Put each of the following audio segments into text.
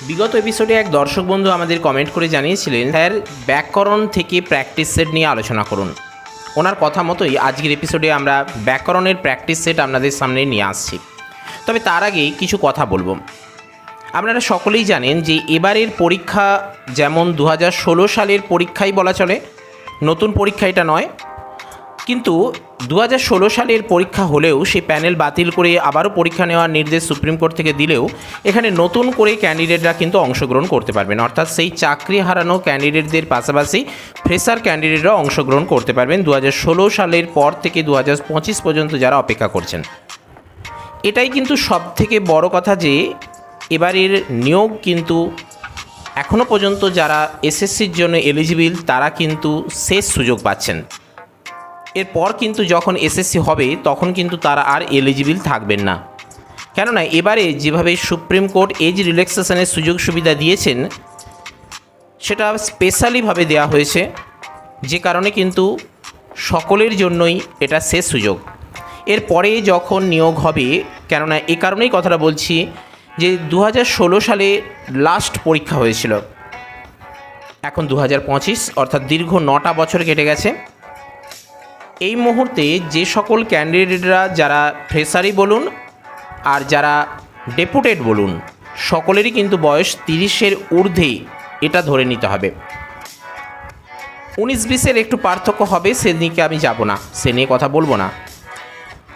বিগত এপিসোডে এক দর্শক বন্ধু আমাদের কমেন্ট করে জানিয়েছিলেন, স্যার ব্যাকরণ থেকে প্র্যাকটিস সেট নিয়ে আলোচনা করুন। ওনার কথা মতোই আজকের এপিসোডে আমরা ব্যাকরণের প্র্যাকটিস সেট আপনাদের সামনে নিয়ে আসছি। তবে তার আগে কিছু কথা বলবো। আপনারা সকলেই জানেন যে এবারের পরীক্ষা যেমন 2016 সালের পরীক্ষাই বলা চলে, নতুন পরীক্ষা এটা নয়, কিন্তু 2016 সালের পরীক্ষা হলেও সেই প্যানেল বাতিল করে আবারও পরীক্ষা নেওয়ার নির্দেশ সুপ্রিম কোর্ট থেকে দিলেও এখানে নতুন করে ক্যান্ডিডেটরা কিন্তু অংশগ্রহণ করতে পারবেন। অর্থাৎ সেই চাকরি হারানো ক্যান্ডিডেটদের পাশাপাশি ফ্রেশার ক্যান্ডিডেটরা অংশগ্রহণ করতে পারবেন 2016 সালের পর থেকে 2025 পর্যন্ত যারা অপেক্ষা করছেন। এটাই কিন্তু সবথেকে বড় কথা যে এবারের নিয়োগ কিন্তু এখনও পর্যন্ত যারা এসএসসির জন্য এলিজিবল তারা কিন্তু শেষ সুযোগ পাচ্ছেন। এরপর কিন্তু যখন এসএসসি হবে তখন কিন্তু তারা আর এলিজিবল থাকবেন না। কেননা এবারে যেভাবে সুপ্রিম কোর্ট এজ রিল্যাক্সেশনের সুযোগ সুবিধা দিয়েছেন সেটা স্পেশালিভাবে দেওয়া হয়েছে, যে কারণে কিন্তু সকলের জন্যই এটা শেষ সুযোগ। এরপরে যখন নিয়োগ হবে, কেননা এ কারণেই কথাটা বলছি যে 2016 সালে লাস্ট পরীক্ষা হয়েছিল, এখন 2025 অর্থাৎ দীর্ঘ 9টা বছর কেটে গেছে। এই মুহূর্তে যে সকল ক্যান্ডিডেটরা যারা ফ্রেশারি বলুন আর যারা ডেপুটেড বলুন সকলেরই কিন্তু বয়স 30-এর ঊর্ধ্বেই, এটা ধরে নিতে হবে। 19-20-এর একটু পার্থক্য হবে, সে দিকে আমি যাব না, সে নিয়ে কথা বলবো না।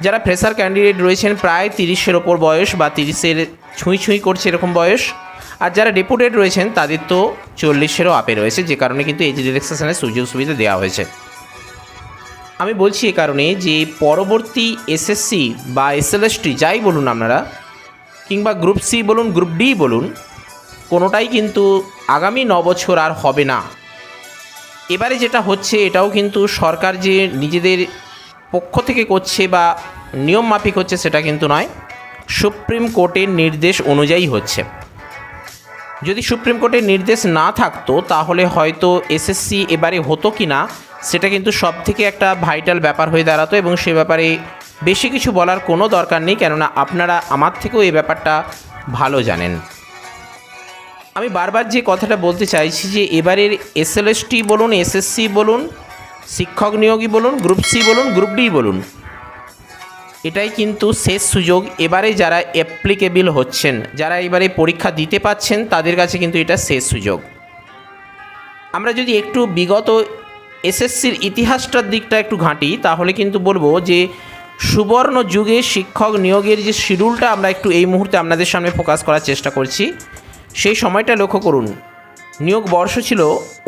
যারা ফ্রেশার ক্যান্ডিডেট রয়েছেন প্রায় 30-এর ওপর বয়স বা 30-এর ছুঁই করছে এরকম বয়স, আর যারা ডেপুটেড রয়েছেন তাদের তো 40-এরও আপে রয়েছে, যে কারণে কিন্তু এজ রিল্যাক্সেশনের সুযোগ সুবিধা দেওয়া হয়েছে। আমি বলছি এ কারণে যে পরবর্তী এসএসসি বা এসএলএসটি যাই বলুন আপনারা, কিংবা গ্রুপ সি বলুন গ্রুপ ডি বলুন, কোনোটাই কিন্তু আগামী 9 বছর আর হবে না। এবারে যেটা হচ্ছে এটাও কিন্তু সরকার যে নিজেদের পক্ষ থেকে করছে বা নিয়ম মাফিক হচ্ছে সেটা কিন্তু নয়, সুপ্রিম কোর্টের নির্দেশ অনুযায়ী হচ্ছে। যদি সুপ্রিম কোর্টের নির্দেশ না থাকতো তাহলে হয়তো এসএসসি এবারে হতো কি না সেটা কিন্তু সব থেকে একটা ভাইটাল ব্যাপার হয়ে দাঁড়াতো, এবং সে ব্যাপারে বেশি কিছু বলার কোনো দরকার নেই, কেননা আপনারা আমার থেকেও এই ব্যাপারটা ভালো জানেন। আমি বারবার যে কথাটা বলতে চাইছি যে এবারের এসএলএসটি বলুন, এসএসসি বলুন, শিক্ষক নিয়োগী বলুন, গ্রুপ সি বলুন, গ্রুপ ডি বলুন, এটাই কিন্তু শেষ সুযোগ। এবারে যারা অ্যাপ্লিকেবল হচ্ছেন, যারা এবারে পরীক্ষা দিতে পাচ্ছেন তাদের কাছে কিন্তু এটা শেষ সুযোগ। আমরা যদি একটু বিগত এসএসসির ইতিহাসটার দিকটা একটু ঘাঁটি তাহলে কিন্তু বলবো যে সুবর্ণ যুগে শিক্ষক নিয়োগের যে শিডিউলটা আমরা একটু এই মুহূর্তে আপনাদের সামনে ফোকাস করার চেষ্টা করছি, সেই সময়টা লক্ষ্য করুন। নিয়োগ বর্ষ ছিল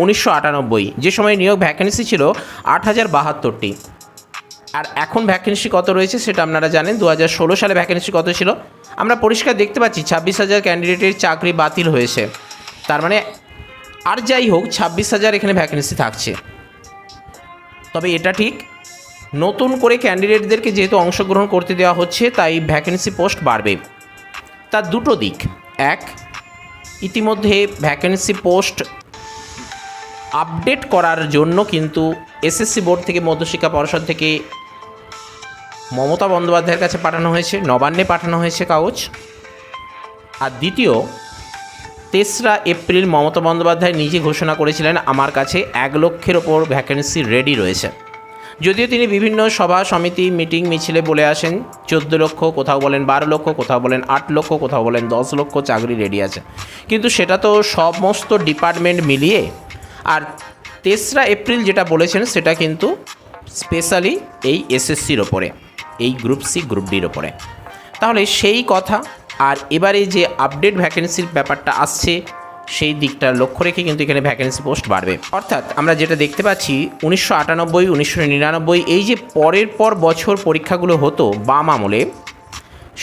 1998, যে সময় নিয়োগ ভ্যাকেন্সি ছিল 8072টি। আর এখন ভ্যাকেন্সি কত রয়েছে সেটা আপনারা জানেন। 2016 সালে ভ্যাকেন্সি কত ছিল আমরা পরিষ্কার দেখতে পাচ্ছি, 26,000 ক্যান্ডিডেটের চাকরি বাতিল হয়েছে। তার মানে আর যাই হোক 26,000 এখানে ভ্যাকেন্সি থাকছে। তবে এটা ঠিক, নতুন করে ক্যান্ডিডেটদেরকে যেহেতু অংশগ্রহণ করতে দেওয়া হচ্ছে তাই ভ্যাকেন্সি পোস্ট বাড়বে। তার দুটো দিক, এক, ইতিমধ্যে ভ্যাকেন্সি পোস্ট আপডেট করার জন্য কিন্তু এসএসসি বোর্ড থেকে, মধ্যশিক্ষা পর্ষদ থেকে মমতা বন্দ্যোপাধ্যায়ের কাছে পাঠানো হয়েছে, নবান্নে পাঠানো হয়েছে কাগজ। আর দ্বিতীয়, 3রা এপ্রিল মমতা বন্দ্যোপাধ্যায় নিজে ঘোষণা করেছিলেন আমার কাছে 1 লক্ষের ওপর ভ্যাকেন্সি রেডি রয়েছে। যদিও তিনি বিভিন্ন সভা সমিতি মিটিং মিছিলে বলে আসেন 14 লক্ষ, কোথাও বলেন 12 লক্ষ, কোথাও বলেন 8 লক্ষ, কোথাও বলেন 10 লক্ষ চাকরি রেডি আছে, কিন্তু সেটা তো সমস্ত ডিপার্টমেন্ট মিলিয়ে। আর 3রা এপ্রিল যেটা বলেছেন সেটা কিন্তু স্পেশালি এই এসএসসির ওপরে, এই গ্রুপ সি গ্রুপ ডির ওপরে। তাহলে সেই কথা আর এবারে যে আপডেট ভ্যাকেন্সির ব্যাপারটা আসছে সেই দিকটা লক্ষ্য রেখে কিন্তু এখানে ভ্যাকেন্সি পোস্ট বাড়বে। অর্থাৎ আমরা যেটা দেখতে পাচ্ছি 1998, 1999 এই যে পরের পর বছর পরীক্ষাগুলো হতো বাম আমলে,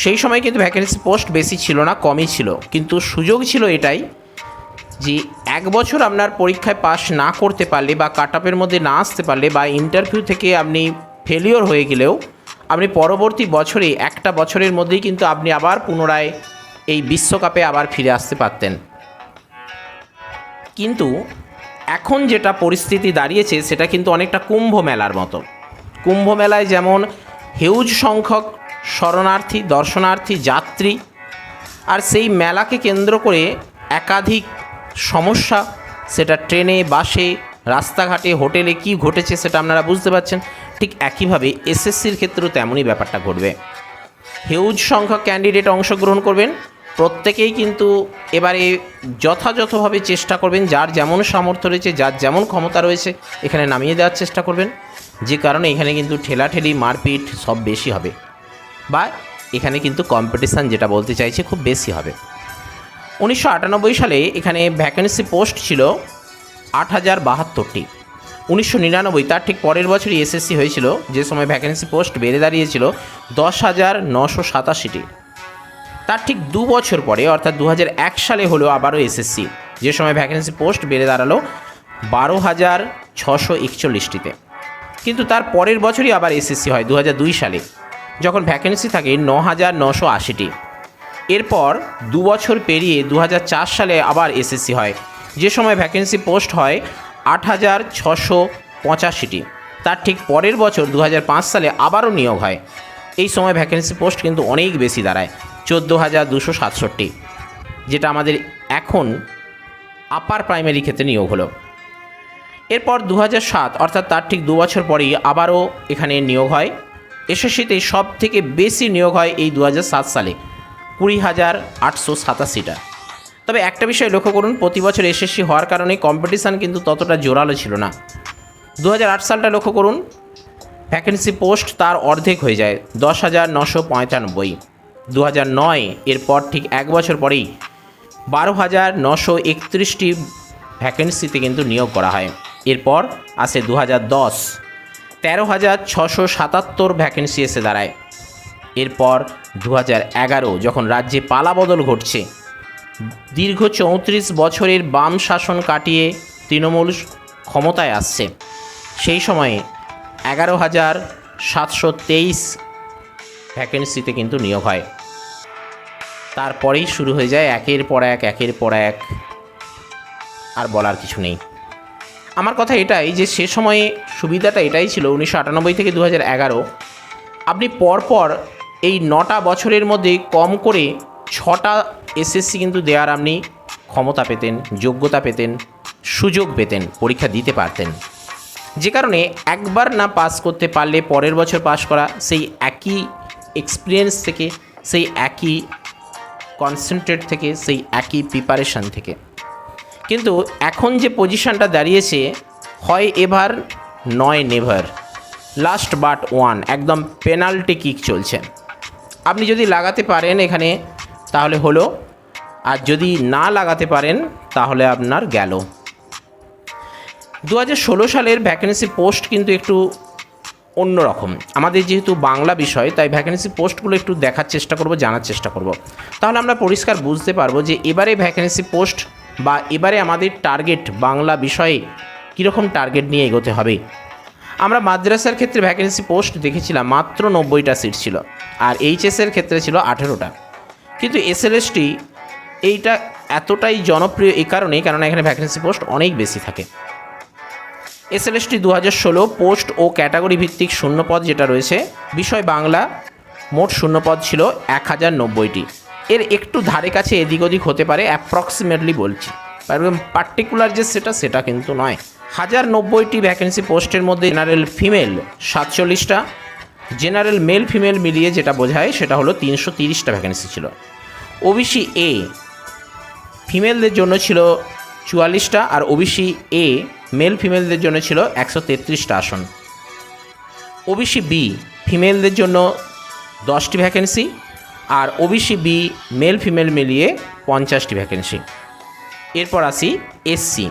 সেই সময় কিন্তু ভ্যাকেন্সি পোস্ট বেশি ছিল না, কমই ছিল, কিন্তু সুযোগ ছিল এটাই যে 1 বছর আপনার পরীক্ষায় পাস না করতে পারলে বা কাট আপের মধ্যে না আসতে পারলে বা ইন্টারভিউ থেকে আপনি ফেলিওর হয়ে গেলেও আপনি পরবর্তী বছরে 1টা বছরের মধ্যেই কিন্তু আপনি আবার পুনরায় এই বিশ্বকাপে আবার ফিরে আসতে পারতেন। কিন্তু এখন যেটা পরিস্থিতি দাঁড়িয়েছে সেটা কিন্তু অনেকটা কুম্ভ মেলার মতো। কুম্ভ মেলায় যেমন হিউজ সংখ্যক শরণার্থী, দর্শনার্থী, যাত্রী, আর সেই মেলাকে কেন্দ্র করে একাধিক সমস্যা, সেটা ট্রেনে, বাসে, রাস্তাঘাটে, হোটেলে কি ঘটেছে সেটা আপনারা বুঝতে পারছেন। ঠিক একইভাবে এসএসসির ক্ষেত্রেও তেমনই ব্যাপারটা ঘটবে। হিউজ সংখ্যক ক্যান্ডিডেট অংশগ্রহণ করবেন। প্রত্যেকেই কিন্তু এবারে যথাযথভাবে চেষ্টা করবেন, যার যেমন সামর্থ্য রয়েছে, যার যেমন ক্ষমতা রয়েছে এখানে নামিয়ে দেওয়ার চেষ্টা করবেন। যে কারণে এখানে কিন্তু ঠেলাঠেলি, মারপিট সব বেশি হবে, বা এখানে কিন্তু কম্পিটিশান, যেটা বলতে চাইছে, খুব বেশি হবে। 1998 সালে এখানে ভ্যাকেন্সি পোস্ট ছিল 8072টি। 1999 তার ঠিক পরের বছরই এসএসসি হয়েছিল, যে সময় ভ্যাকেন্সি পোস্ট বেড়ে দাঁড়িয়েছিল 10,987টি। তার ঠিক 2 বছর পরে অর্থাৎ 2001 সালে হলো আবারও এসএসসি, যে সময় ভ্যাকেন্সি পোস্ট বেড়ে দাঁড়ালো 12,641টিতে। কিন্তু তার পরের বছরই আবার এসএসসি হয় 2002 সালে, যখন ভ্যাকেন্সি থাকে 9,980টি। এরপর 2 বছর পেরিয়ে 2004 সালে আবার এসএসসি হয়, যে সময় ভ্যাকেন্সি পোস্ট হয় 8,685টি। তার ঠিক পরের বছর 2005 সালে আবারও নিয়োগ হয়। এই সময় ভ্যাকেন্সি পোস্ট কিন্তু অনেক বেশি দাঁড়ায়, 14,267, যেটা আমাদের এখন আপার প্রাইমারি ক্ষেত্রে নিয়োগ হলো। এরপর 2007 অর্থাৎ তার ঠিক 2 বছর পরেই আবারও এখানে নিয়োগ হয়। এসএসসিতে সব থেকে বেশি নিয়োগ হয় এই 2007 সালে, 20,887টা। তবে একটা বিষয় লক্ষ্য করুন, প্রতি বছর এসএসসি হওয়ার কারণে কম্পিটিশান কিন্তু ততটা জোরালো ছিল না। 2008 সালটা লক্ষ্য করুন, ভ্যাকেন্সি পোস্ট তার অর্ধেক হয়ে যায়, 10,995। 2009 এরপর ঠিক 1 বছর পরেই 12,931টি ভ্যাকেন্সিতে কিন্তু নিয়োগ করা হয়। এরপর আসে 2010, 13,677 ভ্যাকেন্সি এসে দাঁড়ায়। এরপর 2011 যখন রাজ্যে পালাবদল ঘটছে, দীর্ঘ 34 বছরের বাম শাসন কাটিয়ে তৃণমূল ক্ষমতায় আসছে, সেই সময়ে 11,723 ভ্যাকেন্সিতে কিন্তু নিয়োগ হয়। তারপরেই শুরু হয়ে যায় একের পর এক, আর বলার কিছু নেই। আমার কথা এটাই যে সে সময়ে সুবিধাটা এটাই ছিল, 1998 থেকে 2011 আপনি পরপর এই 9টা বছরের মধ্যে কম করে 6টা এসএসসি কিন্তু দেওয়ার আপনি ক্ষমতা পেতেন, যোগ্যতা পেতেন, সুযোগ পেতেন, পরীক্ষা দিতে পারতেন। যে কারণে একবার না পাস করতে পারলে পরের বছর পাস করা, সেই একই এক্সপিরিয়েন্স থেকে, সেই একই কনসেন্ট্রেট থেকে, সেই একই প্রিপারেশান থেকে। কিন্তু এখন যে পজিশানটা দাঁড়িয়েছে, হয় এভার নয় নেভার, লাস্ট বাট ওয়ান, একদম পেনাল্টি কিক চলছে। আপনি যদি লাগাতে পারেন এখানে তাহলে হলো, আর যদি না লাগাতে পারেন তাহলে আপনার গেল। 2016 সালের ভ্যাকেন্সি পোস্ট কিন্তু একটু অন্যরকম। আমাদের যেহেতু বাংলা বিষয়, তাই ভ্যাকেন্সি পোস্টগুলো একটু দেখার চেষ্টা করব, জানার চেষ্টা করব। তাহলে আমরা পরিষ্কার বুঝতে পারবো যে এবারে ভ্যাকেন্সি পোস্ট বা এবারে আমাদের টার্গেট বাংলা বিষয়ে কীরকম টার্গেট নিয়ে এগোতে হবে। আমরা মাদ্রাসার ক্ষেত্রে ভ্যাকেন্সি পোস্ট দেখেছিলাম মাত্র 90টা সিট ছিল, আর এইচএসের ক্ষেত্রে ছিল 18টা। কিন্তু এসএলএসটি এইটা এতটাই জনপ্রিয় এই কারণেই, কেননা এখানে ভ্যাকেন্সি পোস্ট অনেক বেশি থাকে। এসএলএসটি 2016 পোস্ট ও ক্যাটাগরি ভিত্তিক শূন্যপদ যেটা রয়েছে, বিষয় বাংলা, মোট শূন্যপদ ছিল 1090টি। এর একটু ধারে কাছে এদিক ওদিক হতে পারে, অ্যাপ্রক্সিমেটলি বলছি, পার্টিকুলার যে সেটা কিন্তু নয়। 1090টি ভ্যাকেন্সি পোস্টের মধ্যে জেনারেল ফিমেল 47টা, জেনারেল মেল ফিমেল মিলিয়ে যেটা বোঝায় সেটা হলো 330টা ভ্যাকেন্সি ছিল। ওবিসি এ ফিমেলদের জন্য ছিল 44টা, আর ওবিসি এ মেল ফিমেলদের জন্য ছিল 133টা আসন। ওবিসি বি ফিমেলদের জন্য 10টি ভ্যাকেন্সি, আর ওবিসি বি মেল ফিমেল মিলিয়ে 50টি ভ্যাকেন্সি। এরপর আসি এসসি,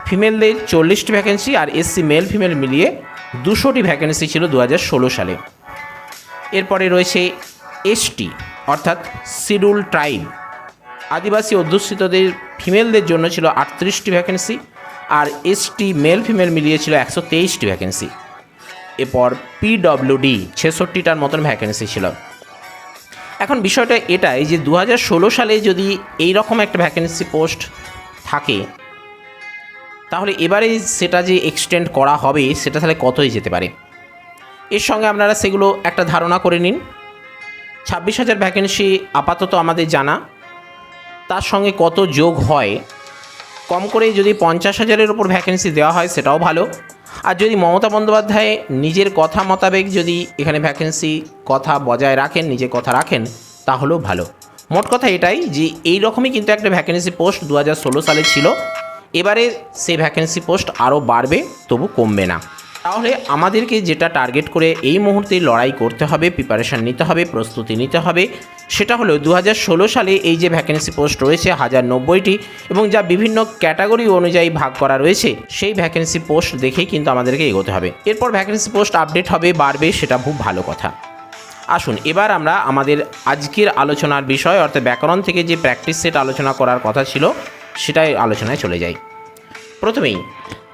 ফিমেলদের 40টি ভ্যাকেন্সি, আর এসসি মেল ফিমেল মিলিয়ে 200টি ভ্যাকেন্সি ছিল 2016 সালে। এরপরে রয়েছে এসটি অর্থাৎ শিডিউল ট্রাইব, আদিবাসী অধ্যুষিতদের ফিমেলদের জন্য ছিল 38টি ভ্যাকেন্সি, আর এসটি মেল ফিমেল মিলিয়ে ছিল 123টি ভ্যাকেন্সি। এরপর পিডব্লিউডি 66টার মতন ভ্যাকেন্সি ছিল। এখন বিষয়টা এটাই যে 2016 সালে যদি এই রকম একটা ভ্যাকেন্সি পোস্ট থাকে, তাহলে এবারে সেটা যে এক্সটেন্ড করা হবে সেটা তাহলে কতই যেতে পারে। এর সঙ্গে আপনারা সেগুলো একটা ধারণা করে নিন। 26,000 ভ্যাকেন্সি আপাতত আমাদের জানা, তার সঙ্গে কত যোগ হয়, কম করে যদি 50,000-এর ওপর ভ্যাকেন্সি দেওয়া হয় সেটাও ভালো। আর যদি মমতা বন্দ্যোপাধ্যায় নিজের কথা মোতাবেক যদি এখানে ভ্যাকেন্সি কথা বজায় রাখেন, নিজের কথা রাখেন, তাহলেও ভালো। মোট কথা এটাই যে এই রকমই কিন্তু একটা ভ্যাকেন্সি পোস্ট 2016 সালে ছিল, এবারে সেই ভ্যাকেন্সি পোস্ট আরও বাড়বে, তবু কমবে না। তাহলে আমাদেরকে যেটা টার্গেট করে এই মুহূর্তে লড়াই করতে হবে, প্রিপারেশান নিতে হবে, প্রস্তুতি নিতে হবে, সেটা হলো 2016 সালে এই যে ভ্যাকেন্সি পোস্ট রয়েছে 1090টি এবং যা বিভিন্ন ক্যাটাগরি অনুযায়ী ভাগ করা রয়েছে, সেই ভ্যাকেন্সি পোস্ট দেখেই কিন্তু আমাদেরকে এগোতে হবে। এরপর ভ্যাকেন্সি পোস্ট আপডেট হবে, বাড়বে, সেটা খুব ভালো কথা। আসুন এবার আমরা আমাদের আজকের আলোচনার বিষয় অর্থাৎ ব্যাকরণ থেকে যে প্র্যাকটিস সেট আলোচনা করার কথা ছিল সেটাই আলোচনায় চলে যাই। প্রথমেই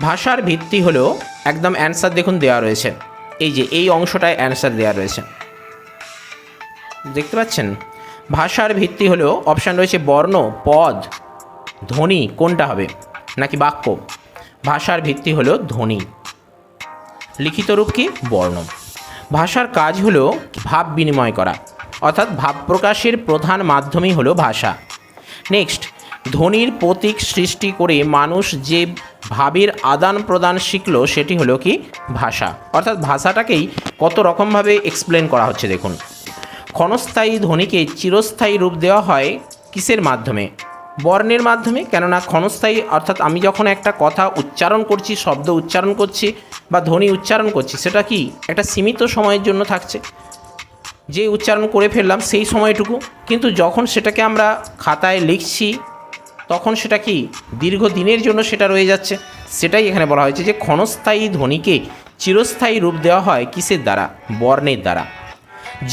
ভাষার ভিত্তি হলো একদম অ্যান্সার দেখুন দেওয়া রয়েছে, এই যে এই অংশটায় অ্যান্সার দেওয়া রয়েছে, দেখতে পাচ্ছেন। ভাষার ভিত্তি হলো অপশান রয়েছে বর্ণ, পদ, ধ্বনি, কোনটা হবে, নাকি বাক্য। ভাষার ভিত্তি হলো ধ্বনি, লিখিত রূপ কি বর্ণ। ভাষার কাজ হলো ভাব বিনিময় করা, অর্থাৎ ভাব প্রকাশের প্রধান মাধ্যমই হলো ভাষা। নেক্সট, ধ্বনির প্রতীক সৃষ্টি করে মানুষ যে ভাবের আদান প্রদান শিখলো সেটি হলো কি ভাষা, অর্থাৎ ভাষাটাকেই কত রকমভাবে এক্সপ্লেন করা হচ্ছে দেখুন। ক্ষণস্থায়ী ধ্বনিকে চিরস্থায়ী রূপ দেওয়া হয় কিসের মাধ্যমে, বর্ণের মাধ্যমে। কেননা ক্ষণস্থায়ী অর্থাৎ আমি যখন একটা কথা উচ্চারণ করছি, শব্দ উচ্চারণ করছি বা ধ্বনি উচ্চারণ করছি, সেটা কি একটা সীমিত সময়ের জন্য থাকছে, যে উচ্চারণ করে ফেললাম সেই সময়টুকু, কিন্তু যখন সেটাকে আমরা খাতায় লিখছি তখন সেটা কি দীর্ঘদিনের জন্য সেটা রয়ে যাচ্ছে। সেটাই এখানে বলা হয়েছে যে ক্ষণস্থায়ী ধ্বনিকে চিরস্থায়ী রূপ দেওয়া হয় কিসের দ্বারা, বর্ণের দ্বারা।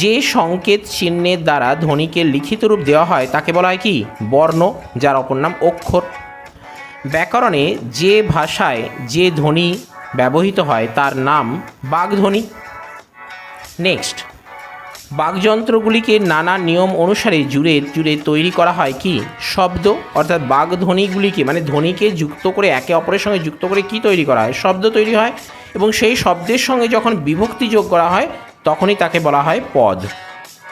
যে সংকেত চিহ্নের দ্বারা ধ্বনিকে লিখিত রূপ দেওয়া হয় তাকে বলা হয় কি বর্ণ, যার অপর নাম অক্ষর। ব্যাকরণে যে ভাষায় যে ধ্বনি ব্যবহৃত হয় তার নাম বাগধ্বনি। নেক্সট, বাগযন্ত্রগুলিকে নানা নিয়ম অনুসারে জুড়ে জুড়ে তৈরি করা হয় কি শব্দ, অর্থাৎ বাগধ্বনিগুলিকে মানে ধ্বনিকে যুক্ত করে একে অপরের সঙ্গে যুক্ত করে কি তৈরি করা হয়, শব্দ তৈরি হয়, এবং সেই শব্দের সঙ্গে যখন বিভক্তি যোগ করা হয় তখনই তাকে বলা হয় পদ।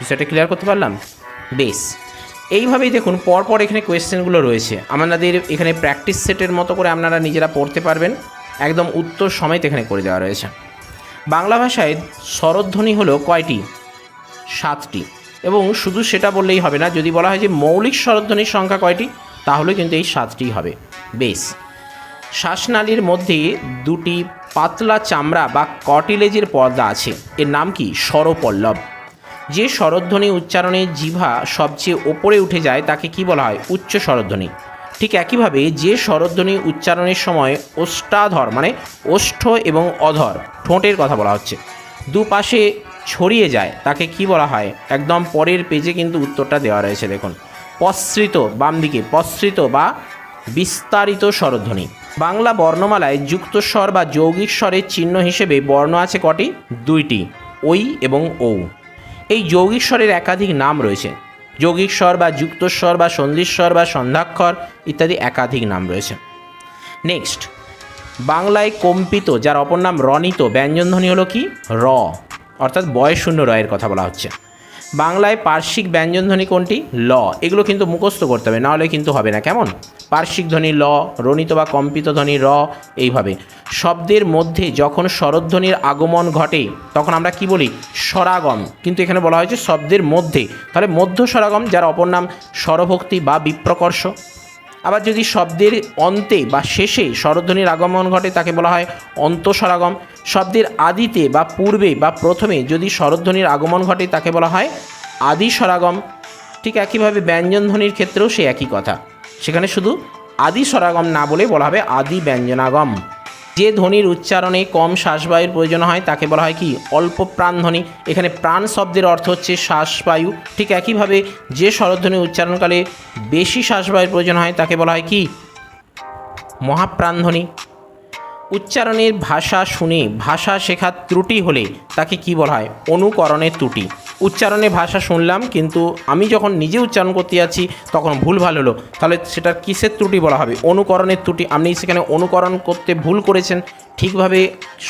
সেটা ক্লিয়ার করতে পারলাম? বেশ, এইভাবেই দেখুন পরপর এখানে কোয়েশ্চেনগুলো রয়েছে, আমাদের এখানে প্র্যাকটিস সেটের মতো করে আপনারা নিজেরা পড়তে পারবেন, একদম উত্তর সমেত এখানে করে দেওয়া রয়েছে। বাংলা ভাষায় স্বরধ্বনি হলো কয়টি, 7টি, এবং শুধু সেটা বললেই হবে না, যদি বলা হয় যে মৌলিক স্বরধ্বনির সংখ্যা কয়টি, তাহলে কিন্তু এই 7টি হবে। বেশ, শ্বাসনালীর মধ্যে 2টি পাতলা চামড়া বা কর্টিলেজের পর্দা আছে, এর নাম কি স্বরপল্লব। যে স্বরধ্বনি উচ্চারণে জিহ্বা সবচেয়ে ওপরে উঠে যায় তাকে কি বলা হয়, উচ্চ স্বরধ্বনি। ঠিক একইভাবে যে স্বরধ্বনি উচ্চারণের সময় ওষ্ঠাধর মানে ওষ্ঠ এবং অধর ঠোঁটের কথা বলা হচ্ছে দুপাশে ছড়িয়ে যায় তাকে কি বলা হয়, একদম পরের পেজে কিন্তু উত্তরটা দেওয়া রয়েছে দেখুন, প্রসৃত, বাম দিকে প্রসৃত বা বিস্তারিত স্বরধ্বনি। বাংলা বর্ণমালায় যুক্ত স্বর বা যৌগিক স্বরের চিহ্ন হিসেবে বর্ণ আছে কটি, 2টি, ঐ এবং ঔ। এই যৌগিক স্বরের একাধিক নাম রয়েছে, যৌগিক স্বর বা যুক্তস্বর বা সন্ধিস্বর বা সন্ধ্যাক্ষর ইত্যাদি একাধিক নাম রয়েছে। নেক্সট, বাংলায় কম্পিত যার অপর নাম রনিত ব্যঞ্জনধ্বনি হলো কি র, অর্থাৎ বয়শূন্য রয়ের কথা বলা হচ্ছে। বাংলায় পার্শ্বিক ব্যঞ্জনধ্বনি কোনটি, ল। এগুলো কিন্তু মুখস্থ করতে হবে, নাহলে কিন্তু হবে না, কেমন। পার্শ্বিক ধ্বনি ল, রনিত বা কম্পিত ধ্বনি র। এইভাবে শব্দের মধ্যে যখন স্বরধ্বনির আগমন ঘটে তখন আমরা কি বলি, স্বরাগম, কিন্তু এখানে বলা হয়েছে শব্দের মধ্যে, তাহলে মধ্য স্বরাগম যার অপর নাম স্বরভক্তি বা বিপ্রকর্ষ। আবার যদি শব্দের অন্তে বা শেষে স্বরধ্বনির আগমন ঘটে তাকে বলা হয় অন্তঃস্বরাগম। শব্দের আদিতে বা পূর্বে বা প্রথমে যদি স্বরধ্বনির আগমন ঘটে তাকে বলা হয় আদি স্বরাগম। ঠিক একইভাবে ব্যঞ্জনধ্বনির ক্ষেত্রেও সে একই কথা, সেখানে শুধু আদি স্বরাগম না বলে বলা হবে আদি ব্যঞ্জনাগম। যে ধ্বনির উচ্চারণে কম শ্বাসবায়ুর প্রয়োজন হয় তাকে বলা হয় কি অল্প প্রাণধ্বনি। এখানে প্রাণ শব্দের অর্থ হচ্ছে শ্বাসবায়ু। ঠিক একইভাবে যে স্বরধ্বনি উচ্চারণকালে বেশি শ্বাসবায়ুর প্রয়োজন হয় তাকে বলা হয় কি মহাপ্রাণধ্বনি। উচ্চারণের ভাষা শুনে ভাষা শেখার ত্রুটি হলে তাকে কি বলা হয় অনুকরণের ত্রুটি। উচ্চারণে ভাষা শুনলাম কিন্তু আমি যখন নিজে উচ্চারণ করতে যাচ্ছি তখন ভুলভাল হলো, তাহলে সেটার কিসের ত্রুটি বলা হবে, অনুকরণের ত্রুটি। আপনি সেখানে অনুকরণ করতে ভুল করেছেন, ঠিকভাবে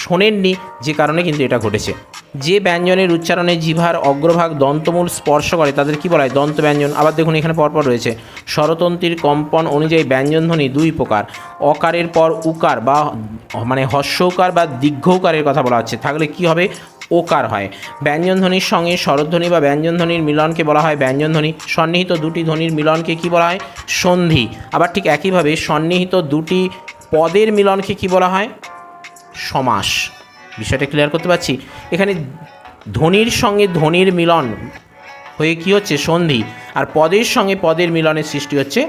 শোনেননি, যে কারণে কিন্তু এটা ঘটেছে। যে ব্যঞ্জনের উচ্চারণে জিহ্বার অগ্রভাগ দন্তমূল স্পর্শ করে তাদের কি বলা হয়? দন্ত ব্যঞ্জন। আবার দেখুন এখানে পরপর রয়েছে স্বরতন্ত্রীর কম্পন অনুযায়ী ব্যঞ্জনধ্বনি দুই প্রকার, অকারের পর উকার বা মানে হস্যৌকার বা দীর্ঘৌকারের কথা বলা হচ্ছে, থাকলে কি হবে? ওকার হয়। ব্যঞ্জনধ্বনির সঙ্গে স্বরধ্বনি বা ব্যঞ্জনধ্বনির মিলনকে বলা হয় ব্যঞ্জনধ্বনি। সন্নিহিত দুটি ধ্বনির মিলনকে কি বলা হয়? সন্ধি। আবার ঠিক একইভাবে সন্নিহিত দুটি পদের মিলনকে কি বলা হয়? সমাস। বিষয়টা ক্লিয়ার করতে পারছি? এখানে ধ্বনির সঙ্গে ধ্বনির মিলন হয়ে কি হচ্ছে? সন্ধি। আর পদের সঙ্গে পদের মিলনের সৃষ্টি হচ্ছে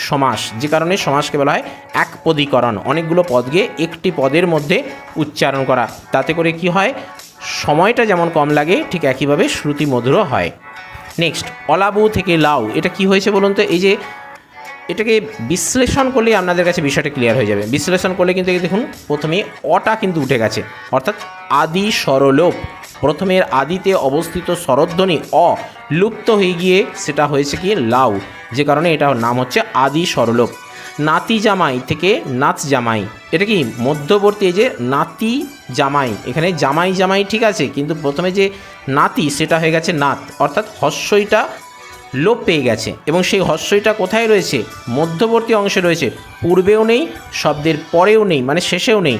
সমাস, যে কারণে সমাসকে বলা হয় একপদীকরণ। অনেকগুলো পদকে একটি পদের মধ্যে উচ্চারণ করা, তাতে করে কি হয়? সময়টা যেমন কম লাগে ঠিক একইভাবে শ্রুতি মধুরও হয়। নেক্সট, অলাবু থেকে লাউ, এটা কি হয়েছে বলুন তো? এই যে এটাকে বিশ্লেষণ করলে আপনাদের কাছে বিষয়টা ক্লিয়ার হয়ে যাবে। বিশ্লেষণ করলে কিন্তু দেখুন প্রথমে অটা কিন্তু উঠে গেছে, অর্থাৎ আদি স্বরলোপ। প্রথমের আদিতে অবস্থিত স্বরধ্বনি অ লুপ্ত হয়ে গিয়ে সেটা হয়েছে কি? লাউ, যে কারণে এটার নাম হচ্ছে আদি স্বরলোপ। নাতি জামাই থেকে নাচ জামাই, এটা কি মধ্যবর্তী? এই যে নাতি জামাই, এখানে জামাই জামাই ঠিক আছে, কিন্তু প্রথমে যে নাতি সেটা হয়ে গেছে নাত, অর্থাৎ হস্যইটা লোপ পেয়ে গেছে এবং সেই হস্যইটা কোথায় রয়েছে? মধ্যবর্তী অংশে রয়েছে, পূর্বেও নেই, শব্দের পরেও নেই, মানে শেষেও নেই,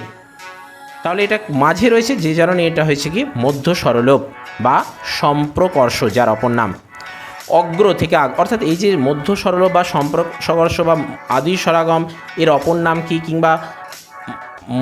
তাহলে এটা মাঝে রয়েছে, যে কারণে এটা হয়েছে কি? মধ্য স্বরলোপ বা সম্প্রকর্ষ, যার অপর নাম। অগ্র থেকে অর্থাৎ এই যে মধ্য স্বরলোপ বা সম্প্রকর্ষ বা আদি স্বরাগম, এর অপর নাম কি? কিংবা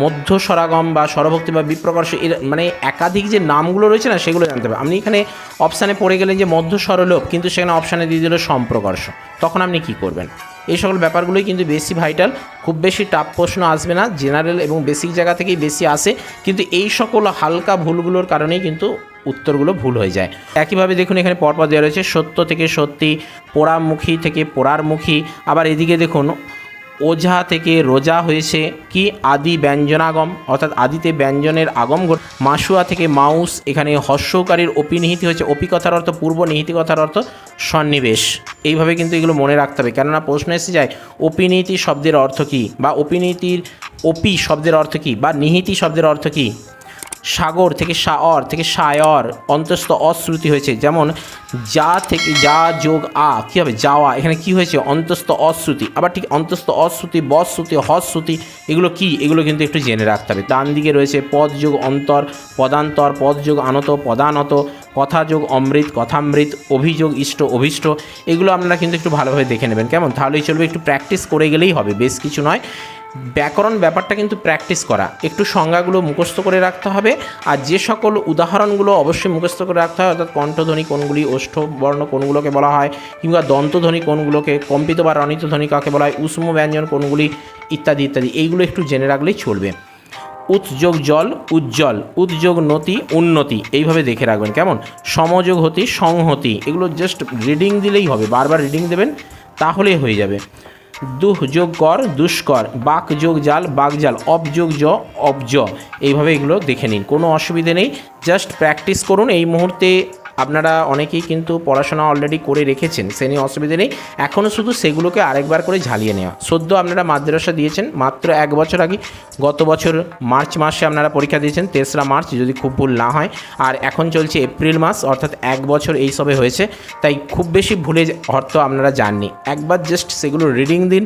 মধ্য স্বরাগম বা স্বরভক্তি বা বিপ্রকর্ষ, এর মানে একাধিক যে নামগুলো রয়েছে না, সেগুলো জানতে হবে। আপনি এখানে অপশানে পড়ে গেলেন যে মধ্য স্বরলোপ, কিন্তু সেখানে অপশানে দিয়ে দিল সম্প্রকর্ষ, তখন আপনি কি করবেন? এই সকল ব্যাপারগুলোই কিন্তু বেশি ভাইটাল, খুব বেশি টাফ প্রশ্ন আসবে না, জেনারেল এবং বেসিক জায়গা থেকেই বেশি আসে, কিন্তু এই সকল হালকা ভুলগুলোর কারণেই কিন্তু উত্তরগুলো ভুল হয়ে যায়। একইভাবে দেখুন এখানে পরপর দেওয়া রয়েছে সত্য থেকে সত্যি, পোড়ামুখী থেকে পোড়ারমুখী। আবার এদিকে দেখুন ওঝা থেকে রোজা হয়েছে কি? আদি ব্যঞ্জনাগম, অর্থাৎ আদিতে ব্যঞ্জনের আগম ঘট। মাসুয়া থেকে মাউস, এখানে হস্যকারীর অপিনিহিতি হয়েছে, অপি কথার অর্থ পূর্ব, নিহিতি কথার অর্থ সন্নিবেশ। এইভাবে কিন্তু এগুলো মনে রাখতে হবে, কেননা প্রশ্ন এসে যায় অপিনিহিতি শব্দের অর্থ কী, বা অপিনিহিতির অপি শব্দের অর্থ কী, বা নিহিতি শব্দের অর্থ কী। সাগর থেকে সায়র থেকে সায়র, অন্তস্থ অশ্রুতি হয়েছে, যেমন যা থেকে যা যোগ আ কী হবে? যাওয়া, এখানে কি হয়েছে? অন্তস্থ অশ্রুতি। আবার ঠিক অন্তস্থ অশ্রুতি, বশ্রুতি, হশ্রুতি, এগুলো কি? এগুলো কিন্তু একটু জেনে রাখতে হবে। ডান দিকে রয়েছে পদ যোগ অন্তর, পদান্তর, পদ যোগ আনত, পদানত, কথা যোগ অমৃত, কথামৃত, অভিযোগ ইষ্ট, অভীষ্ট, এগুলো আপনারা কিন্তু একটু ভালোভাবে দেখে নেবেন, কেমন? তাহলেই চলবে, একটু প্র্যাকটিস করে গেলেই হবে, বেশ কিছু নয়। ব্যাকরণ ব্যাপারটা কিন্তু প্র্যাকটিস করা, একটু সংজ্ঞাগুলো মুখস্থ করে রাখতে হবে, আর যে সকল উদাহরণগুলো অবশ্যই মুখস্থ করে রাখতে হয়, অর্থাৎ কণ্ঠধ্বনি কোনগুলি, ওষ্ঠবর্ণ কোনগুলোকে বলা হয়, কিংবা দন্তধ্বনি কোনগুলোকে, কম্পিত বা রণিত ধ্বনি কাকে বলা হয়, উষ্ম ব্যঞ্জন কোনগুলি, ইত্যাদি ইত্যাদি, এইগুলো একটু জেনে রাখলেই চলবে। উৎযোগ জল উজ্জ্বল, উৎযোগ নতি উন্নতি, এইভাবে দেখে রাখবেন, কেমন? সমযোগ হতি সংহতি, এগুলো জাস্ট রিডিং দিলেই হবে, বারবার রিডিং দেবেন তাহলেই হয়ে যাবে। দুহ যোগ কর দুষ্কর, বাক যোগ জাল বাকজাল, অবযোগ জ অবজ, এইভাবে এগুলো দেখে নিন, কোনো অসুবিধে নেই, জাস্ট প্র্যাকটিস করুন। এই মুহূর্তে আপনারা অনেকেই কিন্তু পড়াশোনা অলরেডি করে রেখেছেন, সে নিয়ে অসুবিধে নেই, এখনও শুধু সেগুলোকে আরেকবার করে ঝালিয়ে নেওয়া। সদ্য আপনারা মাদ্রাসা দিয়েছেন মাত্র 1 বছর আগে, গত বছর মার্চ মাসে আপনারা পরীক্ষা দিয়েছেন, 3রা মার্চ যদি খুব ভুল না হয়, আর এখন চলছে এপ্রিল মাস, অর্থাৎ 1 বছর এই সবে হয়েছে, তাই খুব বেশি ভুলে হয়তো আপনারা যাননি। একবার জাস্ট সেগুলো রিডিং দিন,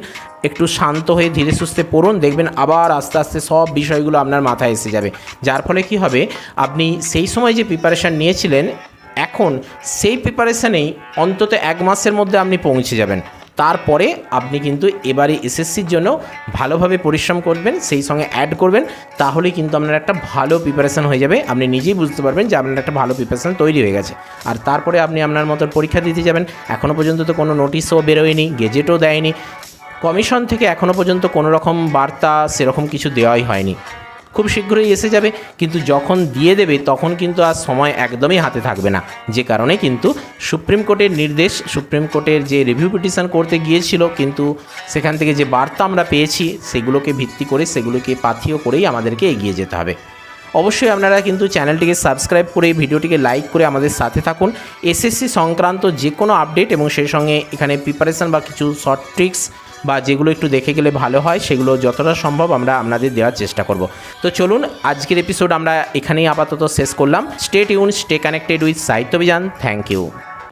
একটু শান্ত হয়ে ধীরে সুস্থে পড়ুন, দেখবেন আবার আস্তে আস্তে সব বিষয়গুলো আপনার মাথায় এসে যাবে, যার ফলে কি হবে? আপনি সেই সময় যে প্রিপারেশান নিয়েছিলেন, এখন সেই প্রিপারেশানেই অন্তত 1 মাসের মধ্যে আপনি পৌঁছে যাবেন। তারপরে আপনি কিন্তু এবারে এসএসসির জন্য ভালোভাবে পরিশ্রম করবেন, সেই সঙ্গে অ্যাড করবেন, তাহলে কিন্তু আপনার একটা ভালো প্রিপারেশান হয়ে যাবে, আপনি নিজেই বুঝতে পারবেন যে আপনার একটা ভালো প্রিপারেশান তৈরি হয়ে গেছে। আর তারপরে আপনি আপনার মতো পরীক্ষা দিতে যাবেন। এখনও পর্যন্ত তো কোনো নোটিশও বেরোয়নি, গেজেটও দেয়নি, কমিশন থেকে এখনও পর্যন্ত কোনো রকম বার্তা সেরকম কিছু দেওয়াই হয়নি, খুব শীঘ্রই এসে যাবে, কিন্তু যখন দিয়ে দেবে তখন কিন্তু আর সময় একদমই হাতে থাকবে না, যে কারণে কিন্তু সুপ্রিম কোর্টের নির্দেশ, সুপ্রিম কোর্টের যে রিভিউ পিটিশন করতে গিয়েছিল, কিন্তু সেখান থেকে যে বার্তা আমরা পেয়েছি সেগুলোকে ভিত্তি করে, সেগুলোকে পাথেয় করেই আমাদেরকে এগিয়ে যেতে হবে। অবশ্যই আপনারা কিন্তু চ্যানেলটিকে সাবস্ক্রাইব করে, ভিডিওটিকে লাইক করে আমাদের সাথে থাকুন। এসএসসি সংক্রান্ত যে কোনো আপডেট এবং সেই সঙ্গে এখানে প্রিপারেশান বা কিছু শর্ট ট্রিক্স বা যেগুলো একটু দেখে গেলে ভালো হয় সেগুলো যতটা সম্ভব আমরা আপনাদের দেওয়ার চেষ্টা করব। তো চলুন আজকের এপিসোড আমরা এখানেই আপাতত শেষ করলাম। Stay tune, stay connected with Sahitya Abhiyan. Thank you.